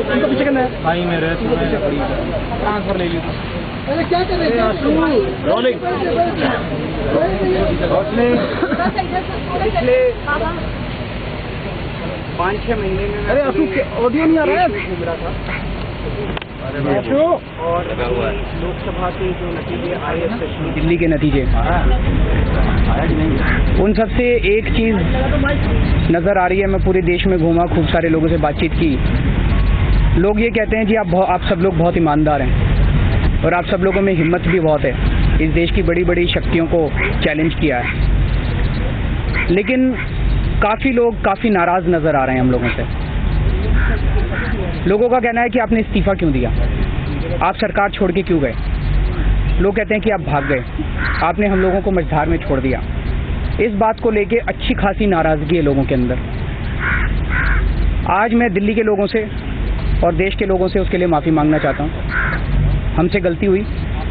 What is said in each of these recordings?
उनको पीछे करना है भाई मेरे ट्रांसफर ले ली। अरे क्या कर रहे हैं पिछले 5-6 महीने में। अरे आपको ऑडियो नहीं आ रहा है? घूम रहा था और लोकसभा के जो नतीजे आए, दिल्ली के नतीजे, उन सब से एक चीज़ नज़र आ रही है। मैं पूरे देश में घूमा, खूब सारे लोगों से बातचीत की। लोग ये कहते हैं जी आप सब लोग बहुत ईमानदार हैं और आप सब लोगों में हिम्मत भी बहुत है, इस देश की बड़ी बड़ी शक्तियों को चैलेंज किया है। लेकिन काफ़ी लोग काफ़ी नाराज़ नज़र आ रहे हैं हम लोगों से। लोगों का कहना है कि आपने इस्तीफ़ा क्यों दिया, आप सरकार छोड़ के क्यों गए। लोग कहते हैं कि आप भाग गए, आपने हम लोगों को मझधार में छोड़ दिया। इस बात को लेके अच्छी खासी नाराज़गी है लोगों के अंदर। आज मैं दिल्ली के लोगों से और देश के लोगों से उसके लिए माफ़ी मांगना चाहता हूँ। हमसे गलती हुई,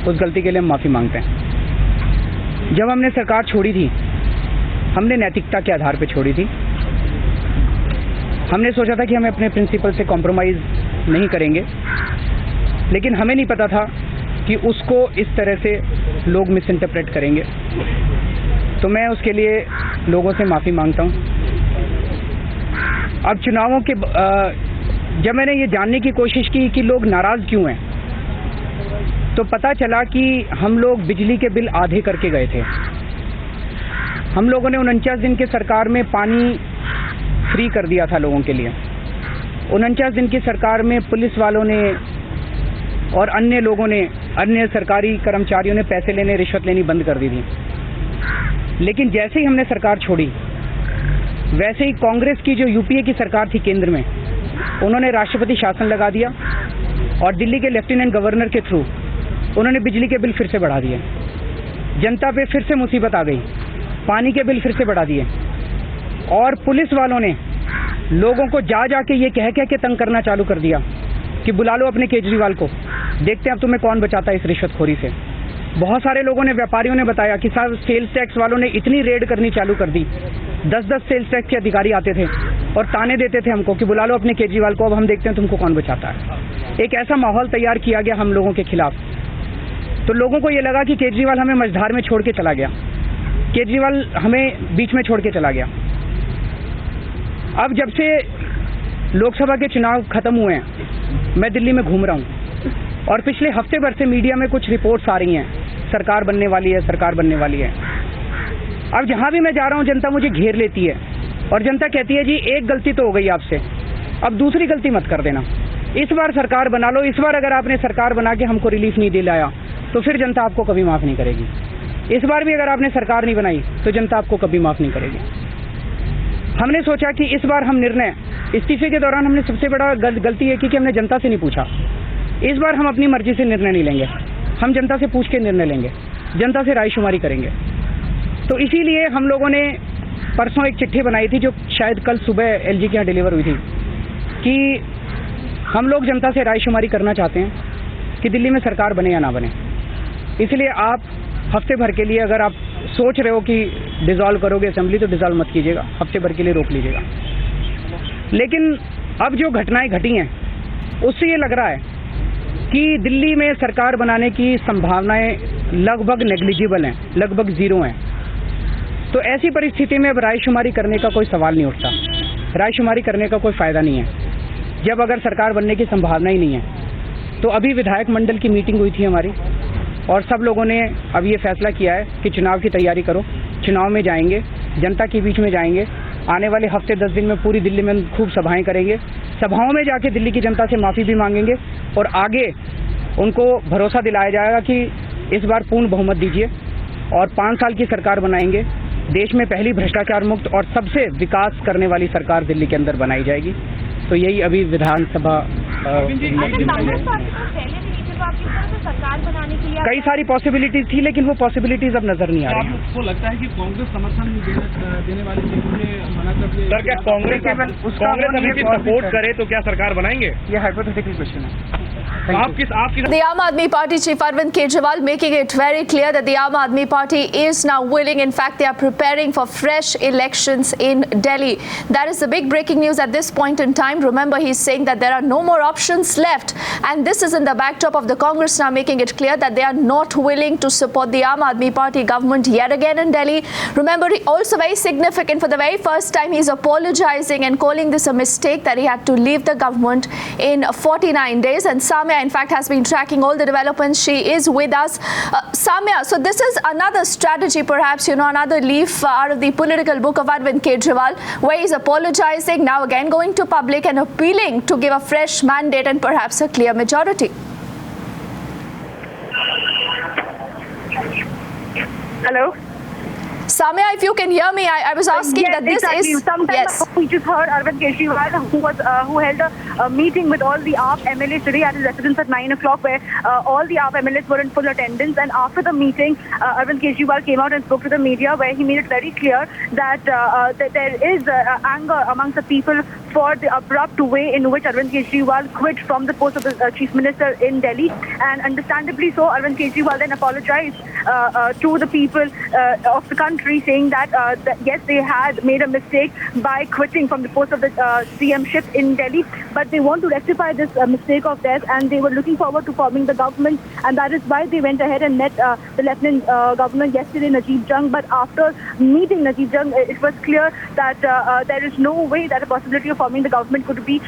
उस गलती के लिए हम माफ़ी मांगते हैं। जब हमने सरकार छोड़ी थी, हमने नैतिकता के आधार पर छोड़ी थी। हमने सोचा था कि हमें अपने प्रिंसिपल से कॉम्प्रोमाइज़ नहीं करेंगे, लेकिन हमें नहीं पता था कि उसको इस तरह से लोग मिस इंटरप्रेट करेंगे। तो मैं उसके लिए लोगों से माफ़ी मांगता हूँ। अब चुनावों के जब मैंने ये जानने की कोशिश की कि लोग नाराज़ क्यों हैं, तो पता चला कि हम लोग बिजली के बिल आधे करके गए थे। हम लोगों ने 49 दिन के सरकार में पानी फ्री कर दिया था लोगों के लिए। 49 दिन की सरकार में पुलिस वालों ने और अन्य लोगों ने, अन्य सरकारी कर्मचारियों ने पैसे लेने, रिश्वत लेनी बंद कर दी थी। लेकिन जैसे ही हमने सरकार छोड़ी, वैसे ही कांग्रेस की जो यूपीए की सरकार थी केंद्र में, उन्होंने राष्ट्रपति शासन लगा दिया और दिल्ली के लेफ्टिनेंट गवर्नर के थ्रू उन्होंने बिजली के बिल फिर से बढ़ा दिए। जनता पे फिर से मुसीबत आ गई, पानी के बिल फिर से बढ़ा दिए। और पुलिस वालों ने लोगों को जा के ये कह के तंग करना चालू कर दिया कि बुला लो अपने केजरीवाल को, देखते हैं अब तुम्हें कौन बचाता है इस रिश्वतखोरी से। बहुत सारे लोगों ने, व्यापारियों ने बताया कि साहब सेल्स टैक्स वालों ने इतनी रेड करनी चालू कर दी। 10-10 सेल्स टैक्स के अधिकारी आते थे और ताने देते थे हमको कि बुला लो अपने केजरीवाल को, अब हम देखते हैं तुमको कौन बचाता है। एक ऐसा माहौल तैयार किया गया हम लोगों के खिलाफ। तो लोगों को ये लगा कि केजरीवाल हमें मझधार में छोड़ के चला गया, केजरीवाल हमें बीच में छोड़ के चला गया। अब जब से लोकसभा के चुनाव खत्म हुए हैं, मैं दिल्ली में घूम रहा हूँ और पिछले हफ्ते भर से मीडिया में कुछ रिपोर्ट्स आ रही हैं, सरकार बनने वाली है, सरकार बनने वाली है। अब जहाँ भी मैं जा रहा हूँ जनता मुझे घेर लेती है और जनता कहती है जी एक गलती तो हो गई आपसे, अब दूसरी गलती मत कर देना, इस बार सरकार बना लो। इस बार अगर आपने सरकार बना के हमको रिलीफ नहीं दिलाया तो फिर जनता आपको कभी माफ़ नहीं करेगी। इस बार भी अगर आपने सरकार नहीं बनाई तो जनता आपको कभी माफ़ नहीं करेगी। हमने सोचा कि इस बार हम निर्णय, इस्तीफे के दौरान हमने सबसे बड़ा गलती है कि हमने जनता से नहीं पूछा। इस बार हम अपनी मर्जी से निर्णय नहीं लेंगे, हम जनता से पूछ के निर्णय लेंगे, जनता से रायशुमारी करेंगे। तो इसीलिए हम लोगों ने परसों एक चिट्ठी बनाई थी जो शायद कल सुबह एलजी के यहाँ डिलीवर हुई थी कि हम लोग जनता से रायशुमारी करना चाहते हैं कि दिल्ली में सरकार बने या ना बने। इसलिए आप हफ्ते भर के लिए, अगर आप सोच रहे हो कि डिसॉल्व करोगे असेंबली, तो डिसॉल्व मत कीजिएगा, हफ्ते भर के लिए रोक लीजिएगा। लेकिन अब जो घटनाएं घटी हैं उससे ये लग रहा है कि दिल्ली में सरकार बनाने की संभावनाएं लगभग नेग्लिजिबल हैं, लगभग ज़ीरो हैं। तो ऐसी परिस्थिति में अब रायशुमारी करने का कोई सवाल नहीं उठता, रायशुमारी करने का कोई फ़ायदा नहीं है जब अगर सरकार बनने की संभावना ही नहीं है। तो अभी विधायक मंडल की मीटिंग हुई थी हमारी और सब लोगों ने अब ये फैसला किया है कि चुनाव की तैयारी करो, चुनाव में जाएंगे, जनता के बीच में जाएंगे, आने वाले हफ्ते 10 दिन में पूरी दिल्ली में खूब सभाएं करेंगे, सभाओं में जाके दिल्ली की जनता से माफ़ी भी मांगेंगे और आगे उनको भरोसा दिलाया जाएगा कि इस बार पूर्ण बहुमत दीजिए और 5 साल की सरकार बनाएंगे। देश में पहली भ्रष्टाचार मुक्त और सबसे विकास करने वाली सरकार दिल्ली के अंदर बनाई जाएगी। तो यही अभी विधानसभा सरकार बनाने के लिए कई सारी पॉसिबिलिटीज थी, लेकिन वो पॉसिबिलिटीज अब नजर नहीं आ रही हैं। आपको लगता है कि कांग्रेस समर्थन देने वाली चीजों से मना कर दिया? सर, क्या कांग्रेस अभी भी सपोर्ट करे तो क्या सरकार बनाएंगे? ये हाइपोथेटिकल क्वेश्चन है। आपकी The Aam Aadmi Party chief Arvind Kejriwal making it very clear that the Aam Aadmi Party is now willing, in fact they are preparing for fresh elections in Delhi. That is the big breaking news at this point in time. Remember, he's saying that there are no more options left, and this is in the backdrop of the Congress now making it clear that they are not willing to support the Aam Aadmi Party government yet again in Delhi. Remember, also very significant, for the very first time he's apologizing and calling this a mistake that he had to leave the government in 49 days. And Samya, in fact, has been tracking all the developments. She is with us. Samya, so this is another strategy, perhaps, another leaf out of the political book of Arvind Kejriwal, where he's apologizing, now again going to public and appealing to give a fresh mandate and perhaps a clear majority. Hello? Samya, if you can hear me, I was asking yes, that this exactly. is... Sometimes we just heard Arvind Kejriwal, who held a meeting with all the AAP MLAs today at his residence at 9 o'clock, where all the AAP MLAs were in full attendance. And after the meeting, Arvind Kejriwal came out and spoke to the media, where he made it very clear that, that there is anger amongst the people for the abrupt way in which Arvind Kejriwal quit from the post of the Chief Minister in Delhi. And understandably so, Arvind Kejriwal then apologized to the people of the country, saying that, yes, they had made a mistake by quitting from the post of the CM-ship in Delhi, but they want to rectify this mistake of theirs, and they were looking forward to forming the government, and that is why they went ahead and met the Lieutenant Governor yesterday, Najib Jung. But after meeting Najib Jung, it was clear that there is no way that a possibility of forming the government could be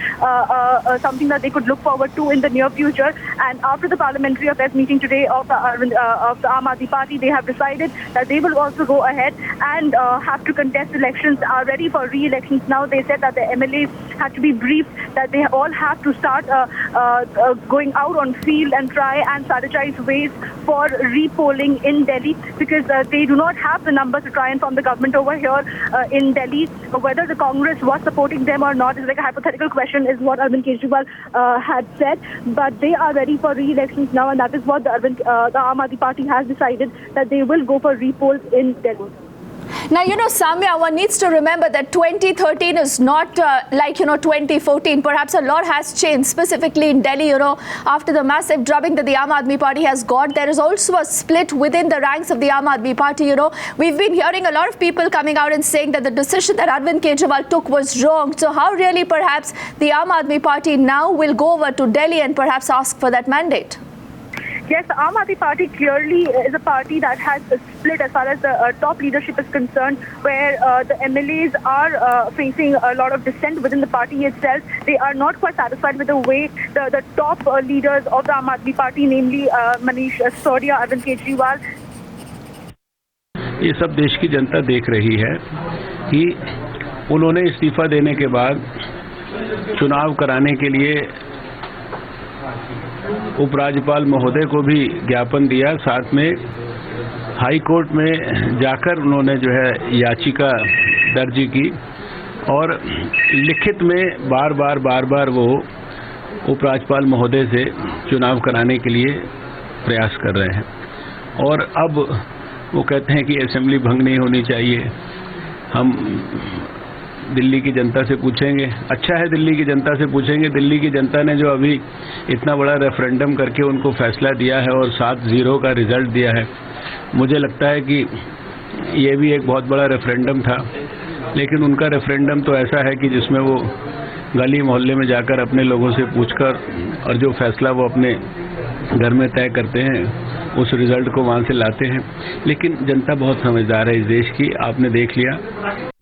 something that they could look forward to in the near future. And after the parliamentary affairs meeting today of the Aam Aadmi Party, they have decided that they will also go ahead and have to contest elections, are ready for re-elections now. They said that the MLAs had to be briefed, that they all have to start going out on field and try and strategize ways for repolling in Delhi, because they do not have the numbers to try and form the government over here in Delhi. Whether the Congress was supporting them or not is like a hypothetical question, is what Arvind Kejriwal had said. But they are ready for re-elections now, and that is what the Aam Aadmi Party has decided, that they will go for repolls in Delhi. Now, Samya, one needs to remember that 2013 is not like, 2014. Perhaps a lot has changed, specifically in Delhi, after the massive drubbing that the Aam Aadmi Party has got. There is also a split within the ranks of the Aam Aadmi Party, We've been hearing a lot of people coming out and saying that the decision that Arvind Kejriwal took was wrong. So how really perhaps the Aam Aadmi Party now will go over to Delhi and perhaps ask for that mandate? Yes, the Aam Aadmi Party clearly is a party that has a split as far as the top leadership is concerned, where the MLAs are facing a lot of dissent within the party itself. They are not quite satisfied with the way the top leaders of the Aam Aadmi Party, namely Manish Sisodia, Arvind Kejriwal. ये सब देश की जनता देख रही है कि उन्होंने इस्तीफा देने के बाद चुनाव कराने के लिए उपराज्यपाल महोदय को भी ज्ञापन दिया, साथ में हाई कोर्ट में जाकर उन्होंने जो है याचिका दर्ज की, और लिखित में बार बार वो उपराज्यपाल महोदय से चुनाव कराने के लिए प्रयास कर रहे हैं। और अब वो कहते हैं कि असेंबली भंग नहीं होनी चाहिए, हम दिल्ली की जनता से पूछेंगे। अच्छा है, दिल्ली की जनता से पूछेंगे। दिल्ली की जनता ने जो अभी इतना बड़ा रेफरेंडम करके उनको फैसला दिया है और 7-0 का रिजल्ट दिया है, मुझे लगता है कि ये भी एक बहुत बड़ा रेफरेंडम था, लेकिन उनका रेफरेंडम तो ऐसा है कि जिसमें वो गली मोहल्ले में जाकर अपने लोगों से पूछकर और जो फैसला वो अपने घर में तय करते हैं, उस रिजल्ट को वहाँ से लाते हैं। लेकिन जनता बहुत समझदार है इस देश की, आपने देख लिया।